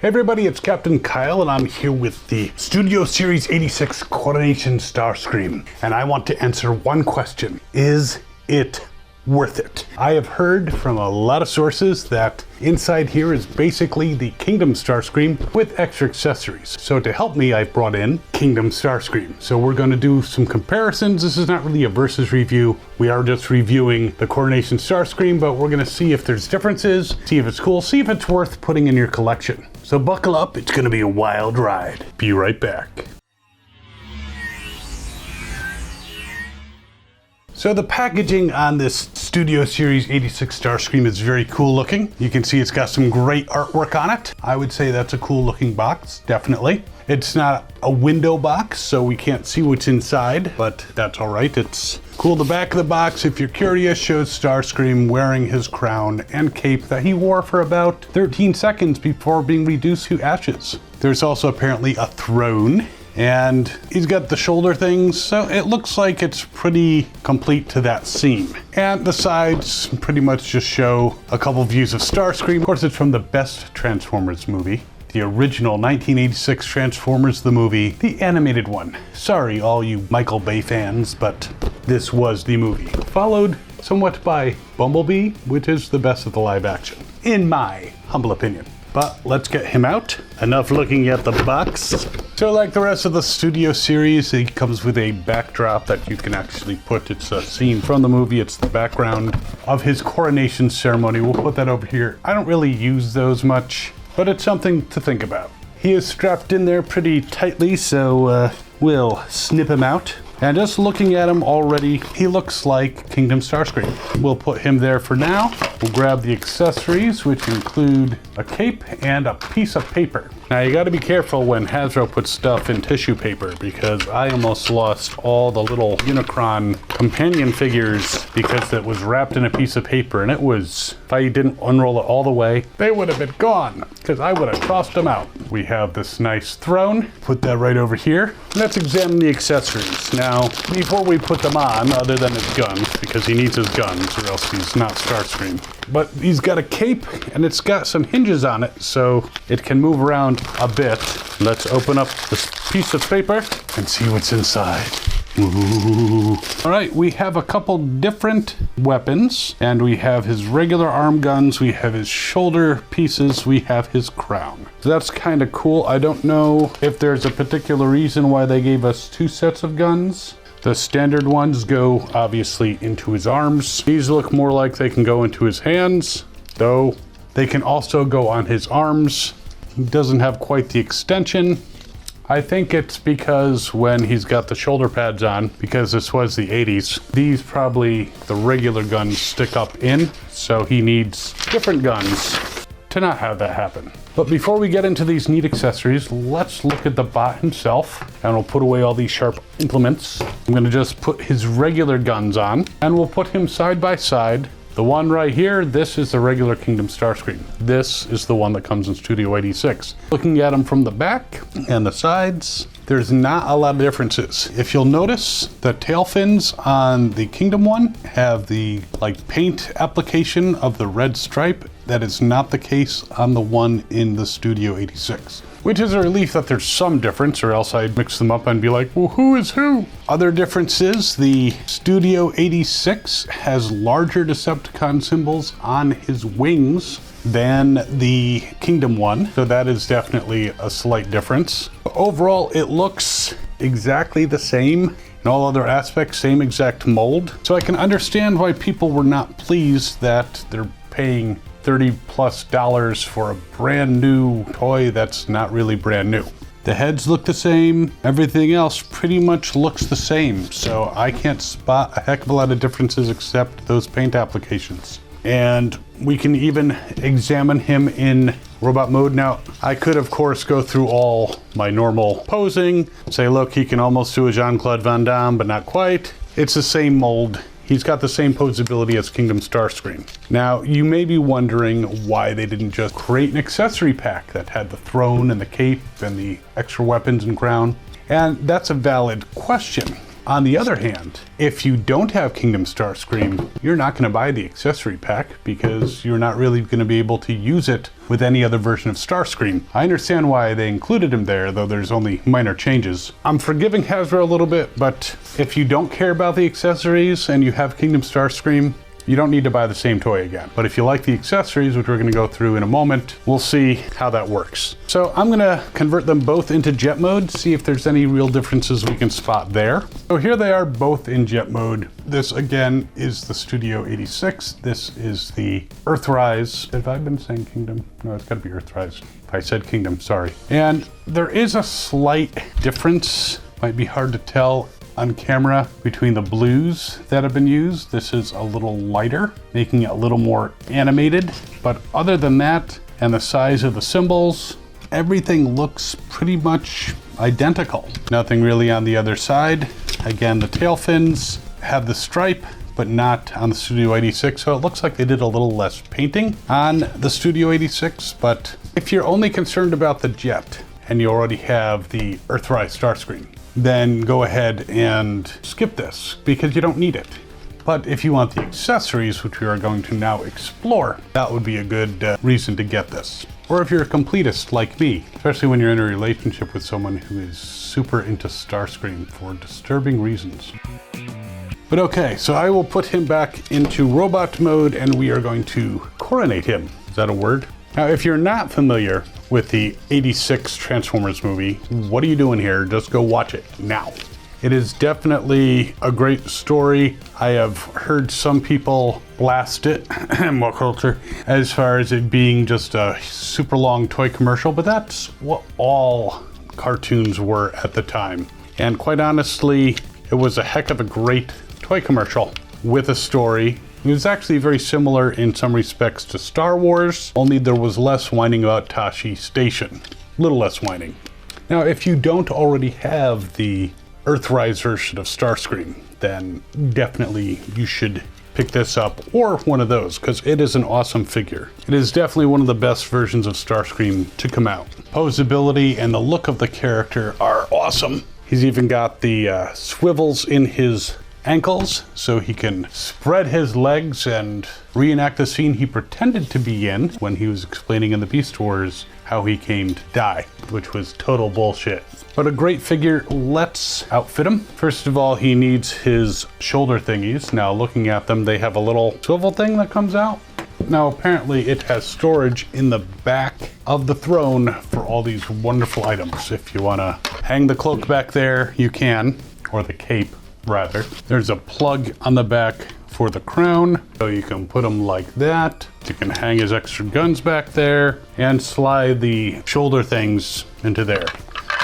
Hey everybody, it's Captain Kyle and I'm here with the Studio Series 86 Coronation Starscream. And I want to answer one question. Is it worth it? I have heard from a lot of sources that inside here is basically the Kingdom Starscream with extra accessories. So to help me, I've brought in Kingdom Starscream. So we're going to do some comparisons. This is not really a versus review. We are just reviewing the Coronation Starscream, but we're going to see if there's differences, see if it's cool, see if it's worth putting in your collection. So buckle up, it's going to be a wild ride. Be right back. So the packaging on this Studio Series 86 Starscream is very cool looking. You can see it's got some great artwork on it. I would say that's a cool looking box, definitely. It's not a window box, so we can't see what's inside, but that's all right. It's cool. The back of the box, if you're curious, shows Starscream wearing his crown and cape that he wore for about 13 seconds before being reduced to ashes. There's also apparently a throne. And he's got the shoulder things, so it looks like it's pretty complete to that seam. And the sides pretty much just show a couple views of Starscream. Of course, it's from the best Transformers movie. The original 1986 Transformers the movie, the animated one. Sorry, all you Michael Bay fans, but this was the movie. Followed somewhat by Bumblebee, which is the best of the live action, in my humble opinion. But let's get him out. Enough looking at the box. So like the rest of the Studio Series, it comes with a backdrop that you can actually put. It's a scene from the movie. It's the background of his coronation ceremony. We'll put that over here. I don't really use those much, but it's something to think about. He is strapped in there pretty tightly, so we'll snip him out. And just looking at him already, he looks like Kingdom Starscream. We'll put him there for now. We'll grab the accessories, which include a cape and a piece of paper. Now you gotta be careful when Hasbro puts stuff in tissue paper, because I almost lost all the little Unicron companion figures because it was wrapped in a piece of paper, and it was, if I didn't unroll it all the way, they would have been gone, because I would have tossed them out. We have this nice throne. Put that right over here. Let's examine the accessories. Now, before we put them on, other than his guns, because he needs his guns or else he's not Starscream. But he's got a cape and it's got some hinges on it, so it can move around a bit. Let's open up this piece of paper and see what's inside. Ooh. All right, we have a couple different weapons, and we have his regular arm guns, we have his shoulder pieces, we have his crown. So that's kind of cool. I don't know if there's a particular reason why they gave us two sets of guns. The standard ones go obviously into his arms. These look more like they can go into his hands, though they can also go on his arms. He doesn't have quite the extension. I think it's because when he's got the shoulder pads on, because this was the 80s, these probably, the regular guns stick up in, so he needs different guns to not have that happen. But before we get into these neat accessories, let's look at the bot himself, and we'll put away all these sharp implements. I'm gonna just put his regular guns on, and we'll put him side by side. The one right here, this is the regular Kingdom Starscream. This is the one that comes in Studio 86. Looking at him from the back and the sides, there's not a lot of differences. If you'll notice, the tail fins on the Kingdom one have the paint application of the red stripe. That is not the case on the one in the Studio 86. Which is a relief that there's some difference, or else I'd mix them up and be like, well, who is who? Other differences, the Studio 86 has larger Decepticon symbols on his wings than the Kingdom one, so that is definitely a slight difference. Overall, it looks exactly the same in all other aspects, same exact mold. So I can understand why people were not pleased that they're paying $30+ for a brand new toy that's not really brand new. The heads look the same, everything else pretty much looks the same, so I can't spot a heck of a lot of differences except those paint applications. And we can even examine him in robot mode. Now, I could of course go through all my normal posing, say look, he can almost do a Jean-Claude Van Damme, but not quite. It's the same mold. He's got the same posability as Kingdom Starscream. Now, you may be wondering why they didn't just create an accessory pack that had the throne and the cape and the extra weapons and crown. And that's a valid question. On the other hand, if you don't have Kingdom Starscream, you're not going to buy the accessory pack because you're not really going to be able to use it with any other version of Starscream. I understand why they included him there, though there's only minor changes. I'm forgiving Hasbro a little bit, but if you don't care about the accessories and you have Kingdom Starscream, you don't need to buy the same toy again. But if you like the accessories, which we're gonna go through in a moment, we'll see how that works. So I'm gonna convert them both into jet mode, see if there's any real differences we can spot there. So here they are both in jet mode. This again is the Studio 86. This is the Earthrise. Have I been saying Kingdom? No, it's gotta be Earthrise. If I said Kingdom, sorry. And there is a slight difference, might be hard to tell on camera, between the blues that have been used. This is a little lighter, making it a little more animated. But other than that, and the size of the symbols, everything looks pretty much identical. Nothing really on the other side. Again, the tail fins have the stripe, but not on the Studio 86. So it looks like they did a little less painting on the Studio 86. But if you're only concerned about the jet and you already have the Earthrise Starscream, then go ahead and skip this because you don't need it. But if you want the accessories, which we are going to now explore, that would be a good reason to get this. Or if you're a completist like me, especially when you're in a relationship with someone who is super into Starscream for disturbing reasons. But okay, so I will put him back into robot mode and we are going to coronate him. Is that a word? Now, if you're not familiar with the 86 Transformers movie, what are you doing here? Just go watch it now. It is definitely a great story. I have heard some people blast it, more culture, as far as it being just a super long toy commercial, but that's what all cartoons were at the time. And quite honestly, it was a heck of a great toy commercial with a story. It was actually very similar in some respects to Star Wars, only there was less whining about Tashi Station. A little less whining. Now, if you don't already have the Earthrise version of Starscream, then definitely you should pick this up, or one of those, because it is an awesome figure. It is definitely one of the best versions of Starscream to come out. Posability and the look of the character are awesome. He's even got the swivels in his ankles so he can spread his legs and reenact the scene he pretended to be in when he was explaining in the Beast Wars how he came to die, which was total bullshit. But a great figure. Let's outfit him. First of all, he needs his shoulder thingies. Now looking at them, they have a little swivel thing that comes out. Now apparently it has storage in the back of the throne for all these wonderful items. If you want to hang the cloak back there, you can, or the cape rather. There's a plug on the back for the crown, so you can put them like that. You can hang his extra guns back there and slide the shoulder things into there.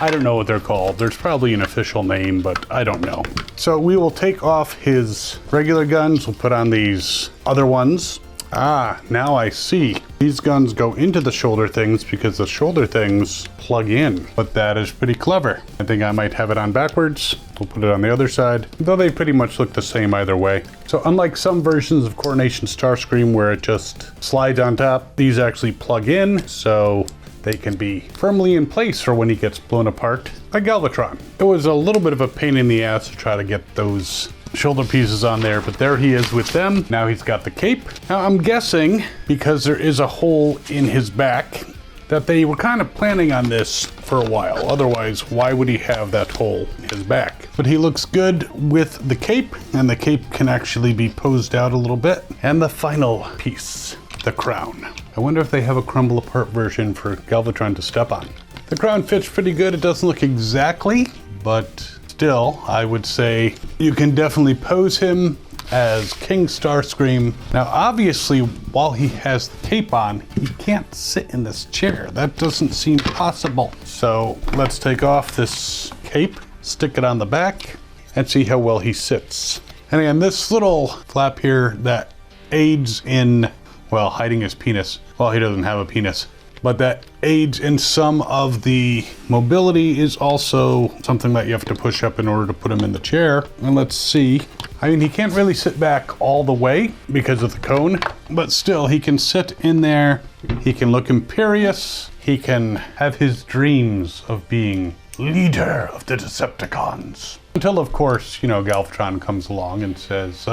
I don't know what they're called. There's probably an official name, but I don't know. So we will take off his regular guns. We'll put on these other ones. Ah, now I see. These guns go into the shoulder things because the shoulder things plug in, but that is pretty clever. I think I might have it on backwards. We'll put it on the other side, though they pretty much look the same either way. So unlike some versions of Coronation Starscream where it just slides on top, these actually plug in, so they can be firmly in place for when he gets blown apart by Galvatron. It was a little bit of a pain in the ass to try to get those shoulder pieces on there, but there he is with them. Now he's got the cape. Now I'm guessing, because there is a hole in his back, that they were kind of planning on this for a while. Otherwise, why would he have that hole in his back? But he looks good with the cape, and the cape can actually be posed out a little bit. And the final piece, the crown. I wonder if they have a crumble apart version for Galvatron to step on. The crown fits pretty good. It doesn't look exactly, but still, I would say you can definitely pose him as King Starscream. Now, obviously, while he has the cape on, he can't sit in this chair. That doesn't seem possible. So let's take off this cape, stick it on the back, and see how well he sits. And again, this little flap here that aids in, well, hiding his penis. Well, he doesn't have a penis. But that aids in some of the mobility is also something that you have to push up in order to put him in the chair. And let's see. I mean, he can't really sit back all the way because of the cone, but still he can sit in there. He can look imperious. He can have his dreams of being leader of the Decepticons. Until, of course, Galvatron comes along and says,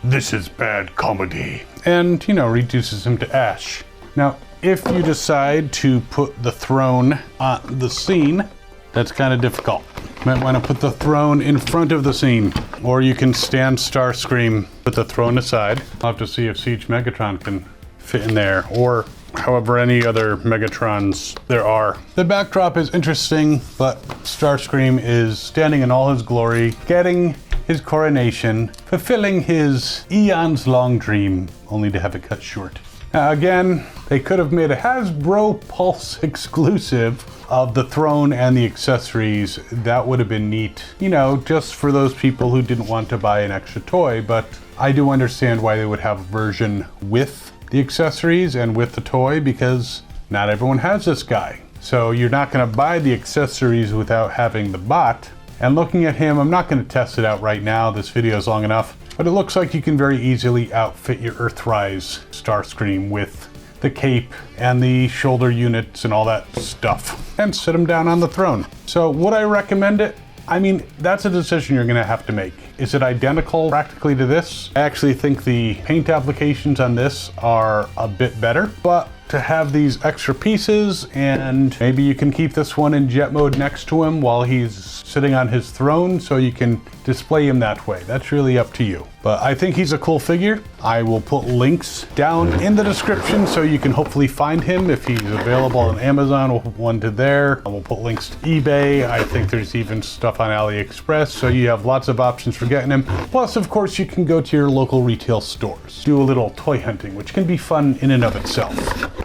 this is bad comedy, and, reduces him to ash. Now, if you decide to put the throne on the scene, that's kind of difficult. You might want to put the throne in front of the scene, or you can stand Starscream, put the throne aside. I'll have to see if Siege Megatron can fit in there, or however any other Megatrons there are. The backdrop is interesting, but Starscream is standing in all his glory, getting his coronation, fulfilling his eons-long dream, only to have it cut short. Now again, they could have made a Hasbro Pulse exclusive of the throne and the accessories. That would have been neat, just for those people who didn't want to buy an extra toy, but I do understand why they would have a version with the accessories and with the toy, because not everyone has this guy. So you're not going to buy the accessories without having the bot. And looking at him, I'm not going to test it out right now, this video is long enough, but it looks like you can very easily outfit your Earthrise Starscream with the cape and the shoulder units and all that stuff, and sit him down on the throne. So would I recommend it? I mean, that's a decision you're gonna have to make. Is it identical practically to this? I actually think the paint applications on this are a bit better, but to have these extra pieces, and maybe you can keep this one in jet mode next to him while he's sitting on his throne, so you can display him that way. That's really up to you. But I think he's a cool figure. I will put links down in the description so you can hopefully find him if he's available on Amazon. We'll put one to there. We'll put links to eBay. I think there's even stuff on AliExpress, so you have lots of options for getting him. Plus, of course, you can go to your local retail stores, do a little toy hunting, which can be fun in and of itself.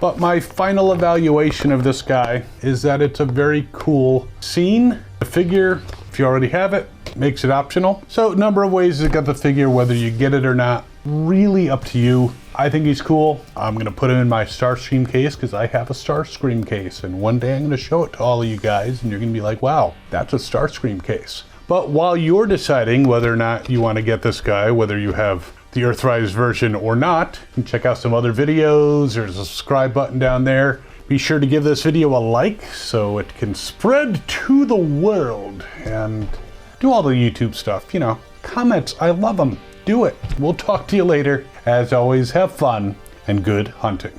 But my final evaluation of this guy is that it's a very cool scene. The figure, if you already have it, makes it optional. So a number of ways to get the figure, whether you get it or not, really up to you. I think he's cool. I'm gonna put him in my Starscream case because I have a Starscream case, and one day I'm gonna show it to all of you guys and you're gonna be like, wow, that's a Starscream case. But while you're deciding whether or not you wanna get this guy, whether you have the Earthrise version or not, you can check out some other videos. There's a subscribe button down there. Be sure to give this video a like so it can spread to the world, and do all the YouTube stuff, comments, I love them, do it. We'll talk to you later. As always, have fun and good hunting.